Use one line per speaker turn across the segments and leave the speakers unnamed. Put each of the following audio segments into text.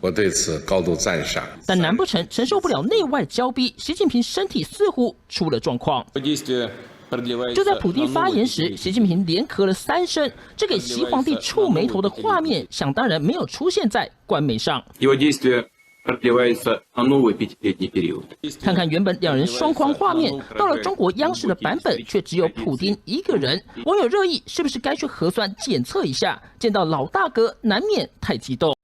我对此高度赞赏。
但难不成承受不了内外交逼，习近平身体似乎出了状况。就在普丁发言时，习近平连咳了3声，这给习皇帝触眉头的画面，想当然没有出现在官媒上。看看原本两人双框画面，到了中国央视的版本，却只有普丁一个人。网友热议是不是该去核酸检测一下？见到老大哥，难免太激动。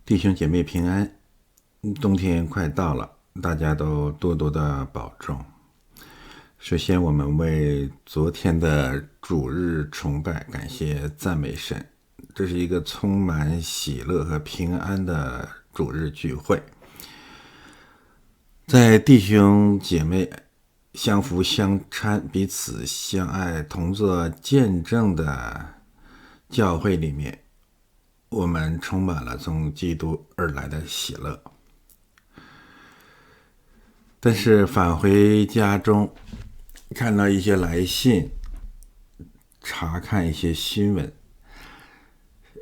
弟兄姐妹平安，冬天快到了，大家都多多的保重。首先我们为昨天的主日崇拜感谢赞美神，这是一个充满喜乐和平安的主日聚会，在弟兄姐妹相扶相搀彼此相爱同作见证的教会里面，我们充满了从基督而来的喜乐。但是返回家中，看到一些来信，查看一些新闻，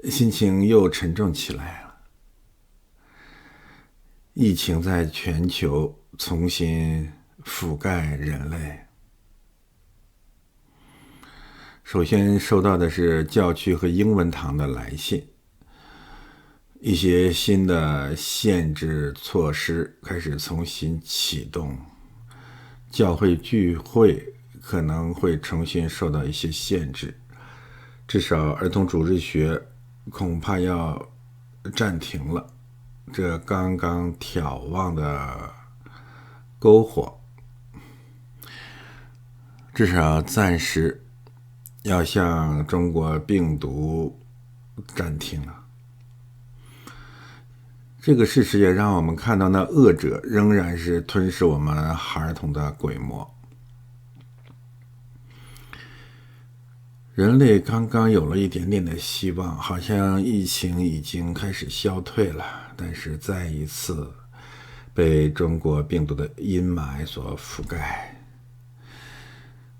心情又沉重起来了。疫情在全球重新覆盖人类。首先收到的是教区和英文堂的来信，一些新的限制措施开始重新启动，教会聚会可能会重新受到一些限制，至少儿童主日学恐怕要暂停了，这刚刚挑旺的篝火，至少暂时要向中国病毒暂停了。这个事实也让我们看到，那恶者仍然是吞噬我们孩童的鬼魔。人类刚刚有了一点点的希望，好像疫情已经开始消退了，但是再一次被中国病毒的阴霾所覆盖。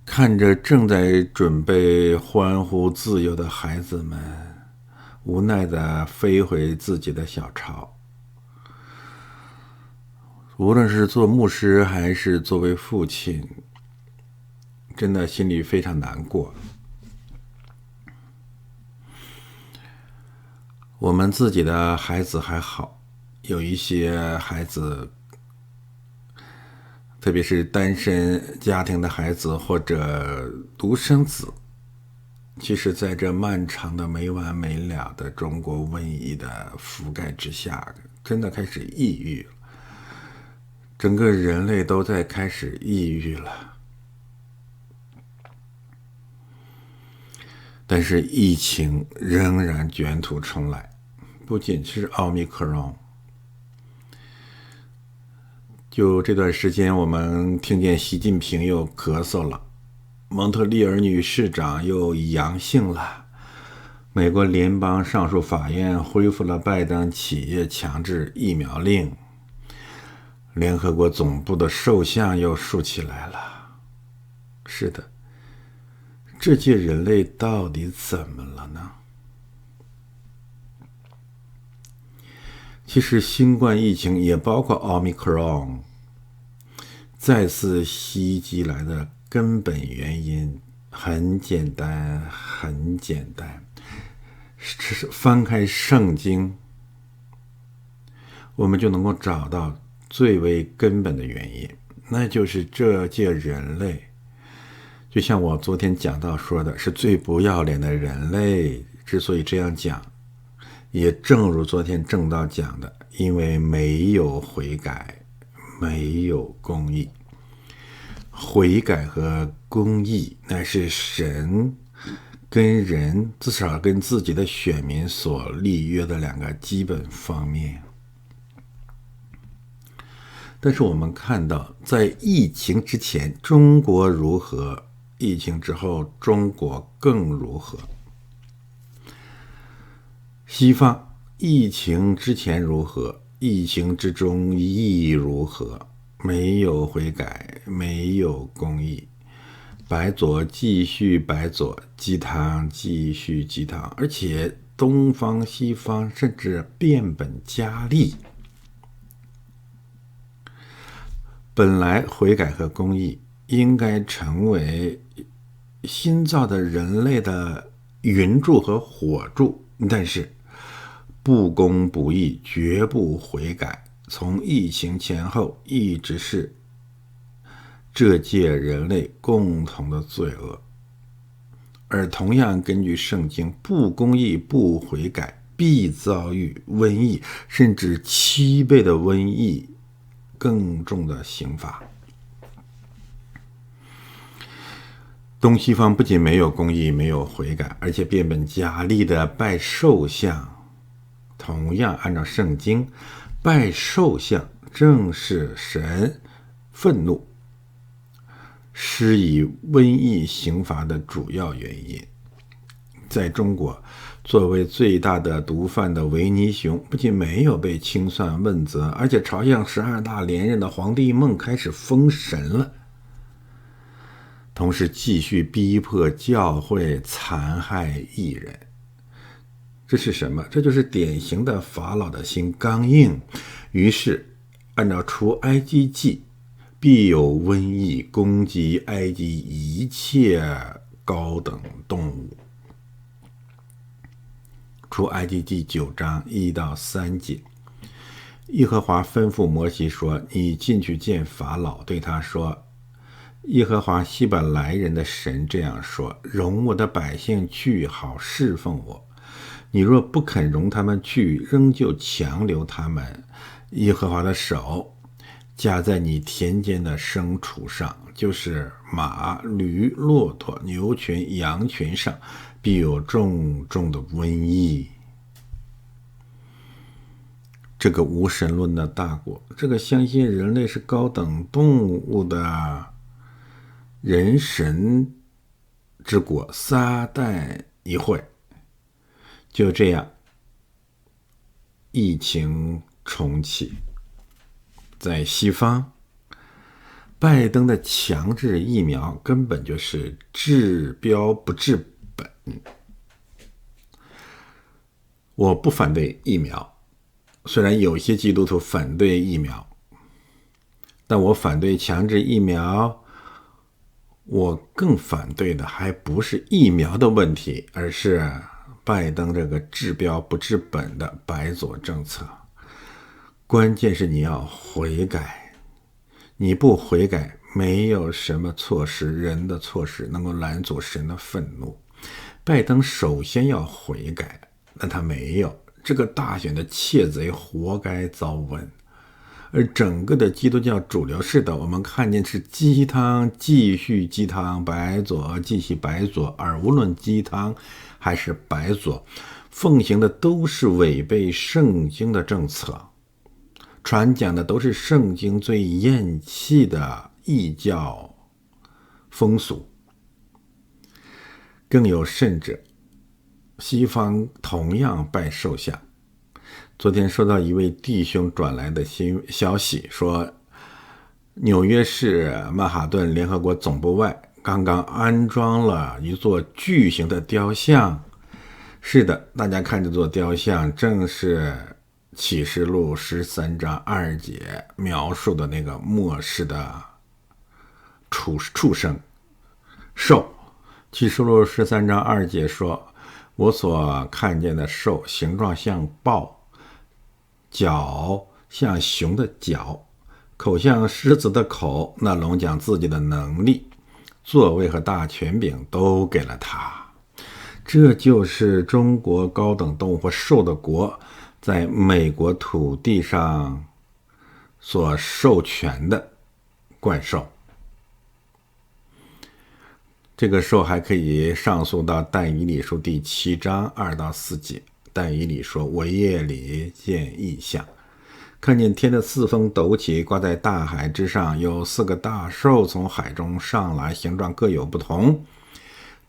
看着正在准备欢呼自由的孩子们，无奈地飞回自己的小巢。无论是做牧师还是作为父亲，真的心里非常难过。我们自己的孩子还好，有一些孩子，特别是单身家庭的孩子或者独生子，其实在这漫长的没完没了的中国瘟疫的覆盖之下，真的开始抑郁了。整个人类都在开始抑郁了。但是疫情仍然卷土重来，不仅是奥密克戎，就这段时间我们听见习近平又咳嗽了，蒙特利尔女市长又阳性了，美国联邦上诉法院恢复了拜登企业强制疫苗令，联合国总部的兽像又竖起来了。是的，这届人类到底怎么了呢？其实新冠疫情也包括奥密克戎再次袭击来的根本原因很简单，很简单，是翻开圣经，我们就能够找到最为根本的原因，那就是这届人类，就像我昨天讲到说的，是最不要脸的人类。之所以这样讲，也正如昨天正道讲的，因为没有悔改，没有公义。悔改和公义乃是神跟人，至少跟自己的选民所立约的两个基本方面。但是我们看到，在疫情之前中国如何，疫情之后中国更如何。西方疫情之前如何，疫情之中亦如何，没有悔改，没有公义，白左继续白左，鸡汤继续鸡汤，而且东方西方甚至变本加厉。本来悔改和公义应该成为新造的人类的云柱和火柱，但是不公不义，绝不悔改，从疫情前后一直是这届人类共同的罪恶。而同样根据圣经，不公义不悔改必遭遇瘟疫，甚至7倍的瘟疫，更重的刑罚。东西方不仅没有公义，没有悔改，而且变本加厉的拜兽像。同样按照圣经，拜兽像正是神愤怒施以瘟疫刑罚的主要原因。在中国，作为最大的毒贩的维尼熊不仅没有被清算问责，而且朝向12大连任的皇帝梦开始封神了，同时继续逼迫教会残害义人。这是什么？这就是典型的法老的心刚硬。于是按照出埃及记，必有瘟疫攻击埃及一切高等动物。出埃及记9章1到3节，耶和华吩咐摩西说：你进去见法老，对他说，耶和华希伯来人的神这样说，容我的百姓去，好侍奉我。你若不肯容他们去，仍旧强留他们，耶和华的手加在你田间的牲畜上，就是马、驴、骆驼、牛群、羊群上，必有重重的瘟疫。这个无神论的大国，这个相信人类是高等动物的人神之国撒旦一会。就这样，疫情重启。在西方，拜登的强制疫苗根本就是治标不治本。我不反对疫苗，虽然有些基督徒反对疫苗，但我反对强制疫苗。我更反对的还不是疫苗的问题，而是拜登这个治标不治本的白左政策。关键是你要悔改，你不悔改，没有什么措施，人的措施能够拦阻神的愤怒。拜登首先要悔改，但他没有，这个大选的窃贼活该遭瘟。而整个的基督教主流世道，我们看见是鸡汤继续鸡汤，白左继续白左，而无论鸡汤还是白左，奉行的都是违背圣经的政策，传讲的都是圣经最厌弃的异教风俗。更有甚者，西方同样拜兽像。昨天收到一位弟兄转来的消息，说纽约市曼哈顿联合国总部外刚刚安装了一座巨型的雕像。是的，大家看这座雕像，正是启示录13章2节描述的那个末世的畜生兽。启示录13章2节说，我所看见的兽形状像豹，脚像熊的脚，口像狮子的口，那龙将自己的能力、座位和大权柄都给了他。这就是中国高等动物或兽的国在美国土地上所授权的怪兽。这个兽还可以上诉到但以理书第7章2到4节。但以理说，我夜里见异象，看见天的四风抖起，挂在大海之上，有4个大兽从海中上来，形状各有不同。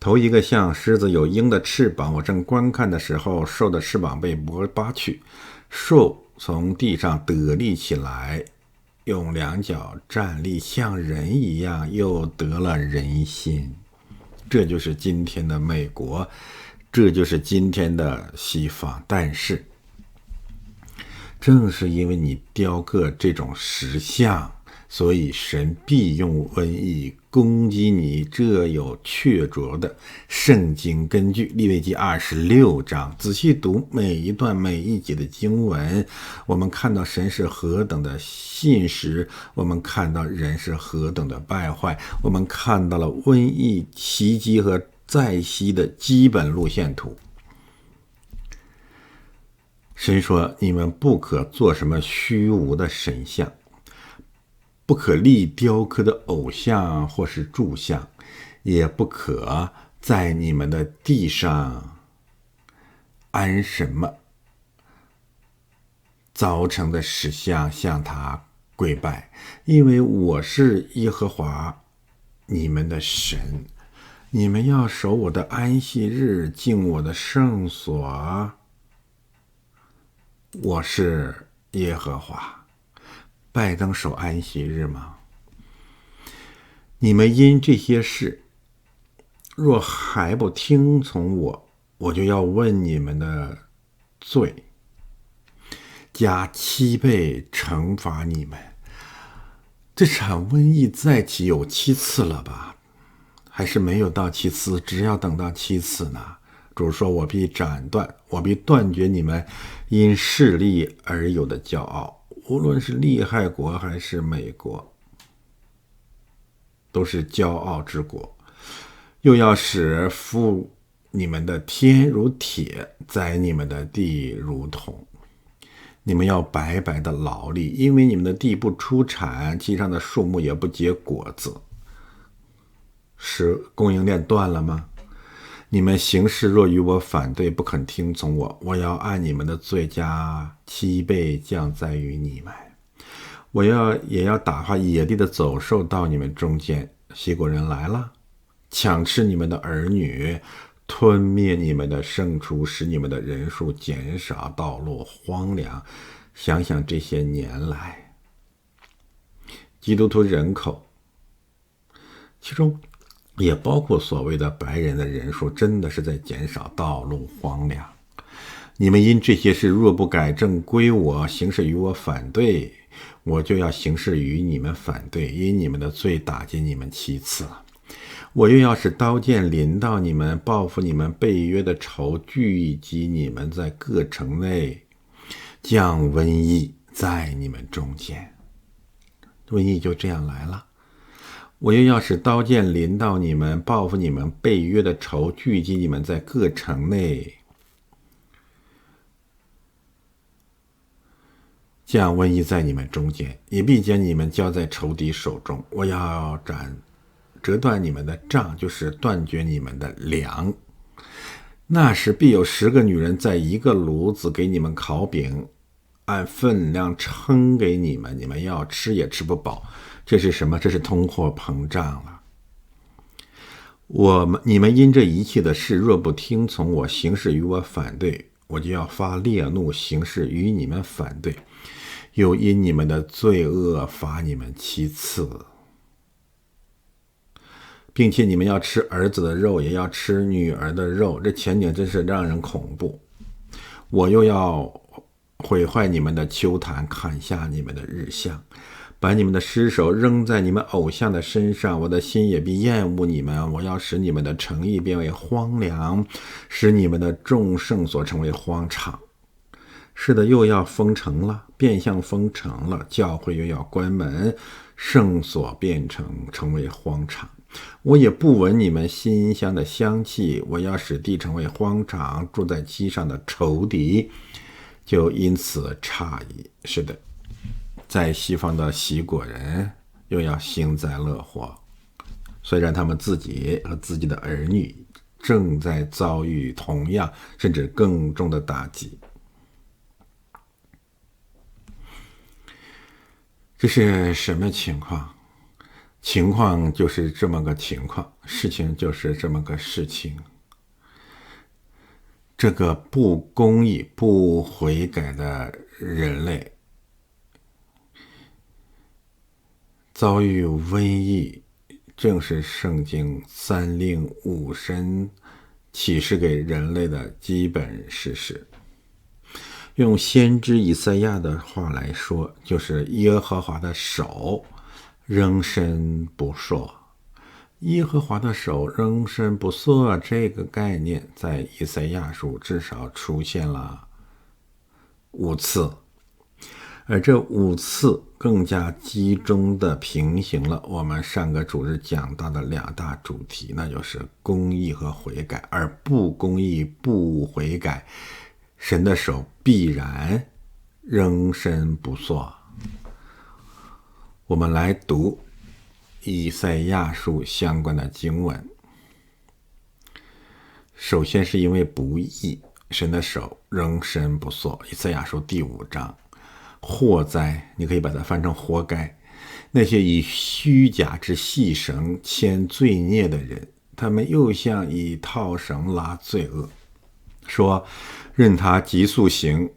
头一个像狮子，有鹰的翅膀。我正观看的时候，兽的翅膀被拔去，兽从地上得立起来，用2脚站立，像人一样，又得了人心。这就是今天的美国，这就是今天的西方。但是正是因为你雕刻这种石像，所以神必用瘟疫攻击你。这有确凿的圣经根据。利未记26章，仔细读每一段每一节的经文，我们看到神是何等的信实，我们看到人是何等的败坏，我们看到了瘟疫袭击和再袭的基本路线图。神说，你们不可做什么虚无的神像，不可立雕刻的偶像或是柱像，也不可在你们的地上安什么凿成的石像，向他跪拜，因为我是耶和华你们的神。你们要守我的安息日，敬我的圣所。我是耶和华。拜登守安息日吗？你们因这些事若还不听从我，我就要问你们的罪，加7倍惩罚你们。这场瘟疫再起有7次了吧？还是没有到7次，只要等到7次呢？主说，我必斩断，我必断绝你们因势力而有的骄傲。无论是利害国还是美国，都是骄傲之国。又要使覆你们的天如铁，宰你们的地如铜。你们要白白的劳力，因为你们的地不出产，地上的树木也不结果子。是供应链断了吗？你们行事若与我反对，不肯听从我，我要按你们的罪加7倍降在于你们。也要打发野地的走兽到你们中间。西国人来了，抢吃你们的儿女，吞灭你们的牲畜，使你们的人数减少，道路荒凉。想想这些年来，基督徒人口，其中也包括所谓的白人的人数，真的是在减少，道路荒凉。你们因这些事若不改正归我，行事与我反对，我就要行事与你们反对，因你们的罪打击你们7次了。我又要使刀剑临到你们，报复你们背约的仇，聚集你们在各城内，降瘟疫在你们中间。瘟疫就这样来了。我又要使刀剑临到你们，报复你们背约的仇，聚集你们在各城内，降瘟疫在你们中间，也必将你们交在仇敌手中。我要折断你们的杖，就是断绝你们的粮。那时必有10个女人在一个炉子给你们烤饼，按分量称给你们，你们要吃也吃不饱。这是什么？这是通货膨胀了。你们因这一切的事，若不听从我，行事与我反对，我就要发烈怒，行事与你们反对，又因你们的罪恶罚你们7次，并且你们要吃儿子的肉，也要吃女儿的肉。这前景真是让人恐怖。我又要毁坏你们的丘坛，砍下你们的日像，把你们的尸首扔在你们偶像的身上。我的心也必厌恶你们。我要使你们的城邑变为荒凉，使你们的众圣所成为荒场。是的，又要封城了，变相封城了。教会又要关门，圣所成为荒场。我也不闻你们馨香的香气。我要使地成为荒场，住在其上的仇敌就因此诧异。是的，在西方的洗果人又要幸灾乐祸，虽然他们自己和自己的儿女正在遭遇同样甚至更重的打击。这是什么情况？情况就是这么个情况，事情就是这么个事情。这个不公义、不悔改的人类遭遇瘟疫，正是圣经3令5申启示给人类的基本事实。用先知以赛亚的话来说，就是耶和华的手仍伸不缩。耶和华的手仍伸不缩这个概念在以赛亚书至少出现了5次，而这5次更加集中地平行了我们上个主日讲到的2大主题，那就是公义和悔改。而不公义、不悔改，神的手必然仍伸不缩。我们来读以赛亚书相关的经文。首先是因为不义，神的手仍伸不缩。以赛亚书第5章，祸哉，你可以把它翻成活该。那些以虚假之细绳牵罪孽的人，他们又像以套绳拉罪恶，说任他急速行，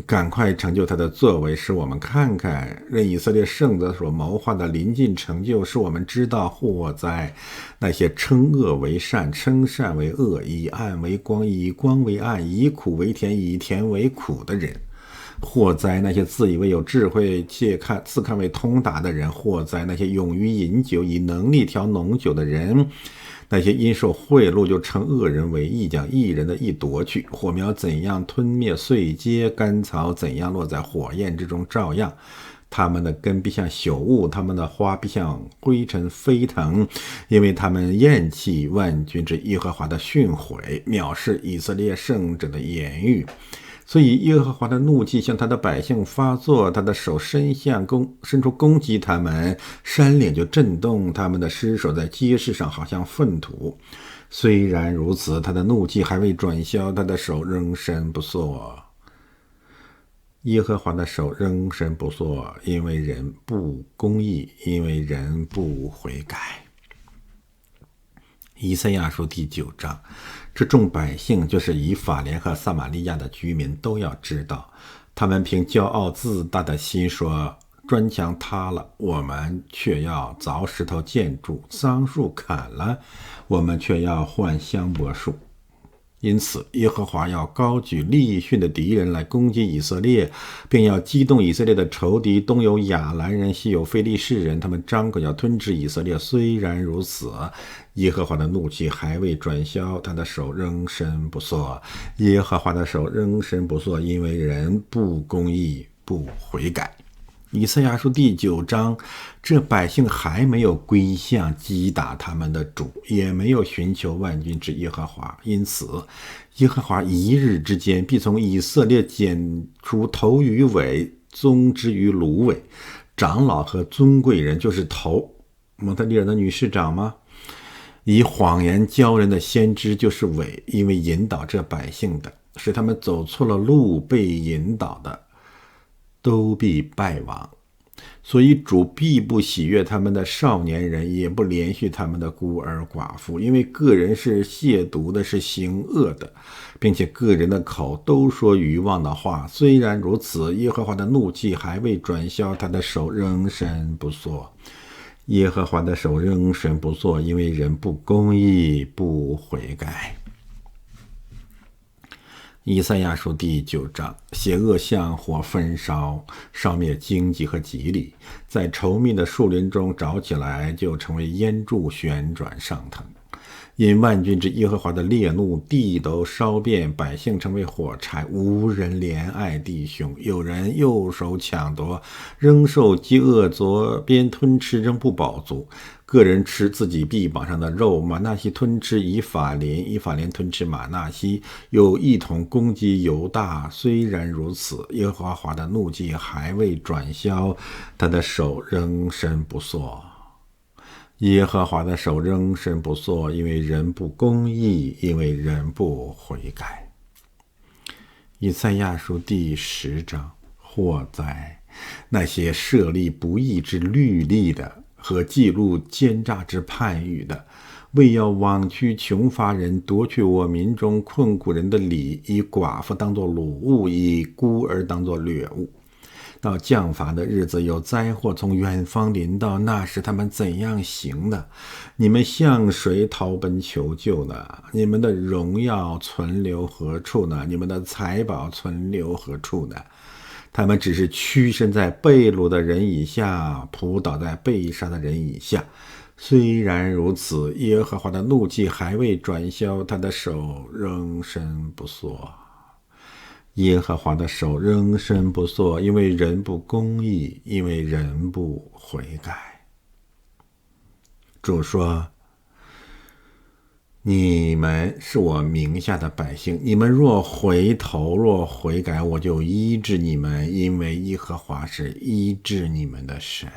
赶快成就他的作为，使我们看看，任以色列圣者所谋划的临近成就，使我们知道。祸哉，那些称恶为善，称善为恶，以暗为光，以光为暗，以苦为甜，以甜为苦的人。祸哉，那些自以为有智慧，自看为通达的人。祸哉，那些勇于饮酒，以能力调浓酒的人。那些因受贿赂就称恶人为义，将义人的义夺去。火苗怎样吞灭碎秸，干草怎样落在火焰之中，照样他们的根必像朽物，他们的花必像灰尘飞腾，因为他们厌弃万军之耶和华的训诲，藐视以色列圣者的言语。所以耶和华的怒气向他的百姓发作，他的手伸出攻击他们，山岭就震动，他们的尸首在街市上好像粪土。虽然如此，他的怒气还未转消，他的手仍伸不缩。耶和华的手仍伸不缩，因为人不公义，因为人不悔改。以赛亚书第9章，这众百姓就是以法莲和撒玛利亚的居民都要知道，他们凭骄傲自大的心说，砖墙塌了，我们却要凿石头建筑；桑树砍了，我们却要换香柏树。因此，耶和华要高举利逊的敌人来攻击以色列，并要激动以色列的仇敌，东有亚兰人，西有非利士人，他们张口要吞吃以色列。虽然如此，耶和华的怒气还未转消，他的手仍伸不缩。耶和华的手仍伸不缩，因为人不公义，不悔改。以赛亚书第9章，这百姓还没有归向击打他们的主，也没有寻求万军之耶和华，因此耶和华一日之间必从以色列剪除头与尾，宗之于芦苇。长老和尊贵人就是头，蒙特利尔的女市长吗？以谎言教人的先知就是尾，因为引导这百姓的，使他们走错了路，被引导的都必败亡。所以主必不喜悦他们的少年人，也不怜恤他们的孤儿寡妇，因为个人是亵渎的，是行恶的，并且个人的口都说愚妄的话。虽然如此，耶和华的怒气还未转消，他的手仍伸不缩。耶和华的手仍伸不缩，因为人不公义，不悔改。以赛亚书第9章，邪恶像火焚烧，烧灭荆棘和棘藜，在稠密的树林中着起来，就成为烟柱，旋转上腾。因万军之耶和华的烈怒，地都烧遍，百姓成为火柴，无人怜爱弟兄。有人右手抢夺，仍受饥饿，左边吞吃，仍不饱足。个人吃自己臂膀上的肉，马纳西吞吃以法莲，以法莲吞吃马纳西，又一同攻击犹大。虽然如此，耶和华的怒气还未转消，他的手仍伸不缩。耶和华的手仍伸不缩，因为人不公义，因为人不悔改。以赛亚书第10章，祸哉！那些设立不义之律例的，和记录奸诈之判语的，为要枉屈穷乏人，夺去我民中困苦人的理，以寡妇当作掳物，以孤儿当作掠物。到降罚的日子，有灾祸从远方临到，那时他们怎样行呢？你们向谁逃奔求救呢？你们的荣耀存留何处呢？你们的财宝存留何处呢？他们只是屈身在被掳的人以下，扑倒在被杀的人以下。虽然如此，耶和华的怒气还未转消，他的手仍伸不缩。耶和华的手仍伸不缩，因为人不公义，因为人不悔改。主说，你们是我名下的百姓，你们若回头，若悔改，我就医治你们，因为耶和华是医治你们的神。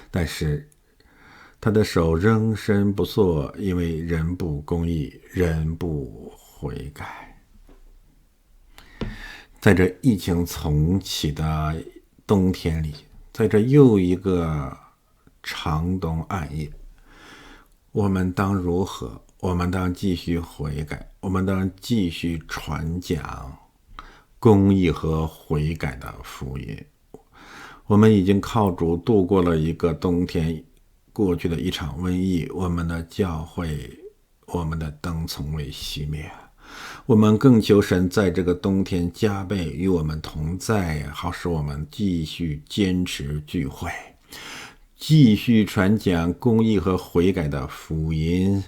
但是他的手仍伸不缩，因为人不公义，人不悔改。在这疫情重启的冬天里，在这又一个长冬暗夜，我们当如何？我们当继续悔改，我们当继续传讲公义和悔改的福音。我们已经靠主度过了一个冬天，过去的一场瘟疫，我们的教会，我们的灯从未熄灭。我们更求神在这个冬天加倍与我们同在，好使我们继续坚持聚会，继续传讲公义和悔改的福音。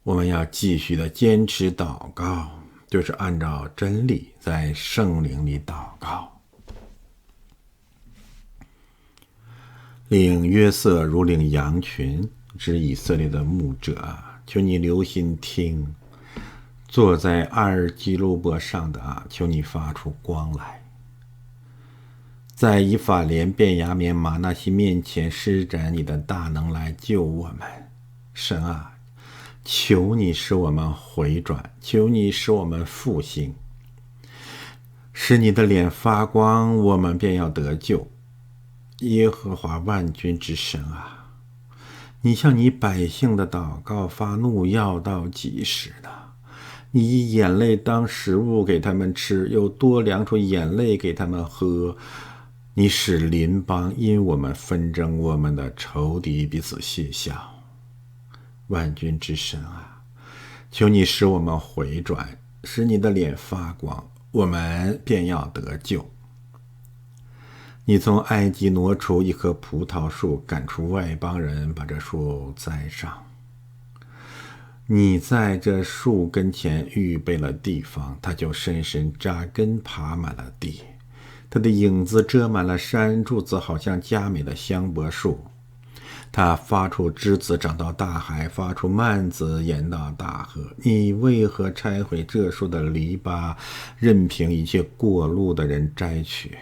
我们要继续的坚持祷告，就是按照真理在圣灵里祷告。领约瑟如领羊群之以色列的牧者，求你留心听。坐在阿尔基路伯上的求你发出光来，在以法莲、便雅悯、马纳西面前施展你的大能来救我们。神啊，求你使我们回转，求你使我们复兴，使你的脸发光，我们便要得救。耶和华万军之神啊，你向你百姓的祷告发怒要到几时呢？你以眼泪当食物给他们吃，又多量出眼泪给他们喝。你使邻邦因我们纷争，我们的仇敌彼此窃笑。万军之神啊，求你使我们回转，使你的脸发光，我们便要得救。你从埃及挪出一棵葡萄树，赶出外邦人，把这树栽上。你在这树跟前预备了地方，它就深深扎根，爬满了地。它的影子遮满了山柱子，好像佳美的香柏树。它发出枝子，长到大海，发出蔓子，延到大河。你为何拆毁这树的篱笆，任凭一切过路的人摘取？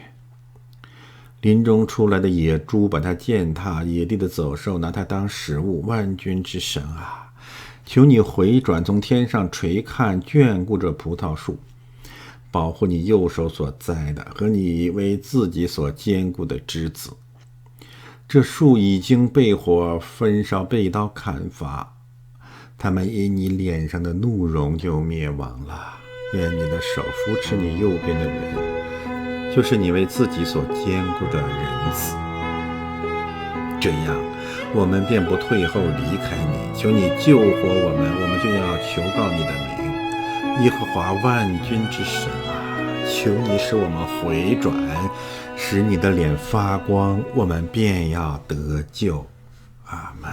林中出来的野猪把它践踏，野地的走兽拿它当食物。万军之神啊，求你回转，从天上垂看，眷顾着葡萄树，保护你右手所栽的和你为自己所坚固的枝子。这树已经被火焚烧，被刀砍伐，他们因你脸上的怒容就灭亡了。愿你的手扶持你右边的人，就是你为自己所坚固的人子。这样我们便不退后离开你，求你救活我们，我们就要求告你的名。耶和华万军之神啊，求你使我们回转，使你的脸发光，我们便要得救。阿们。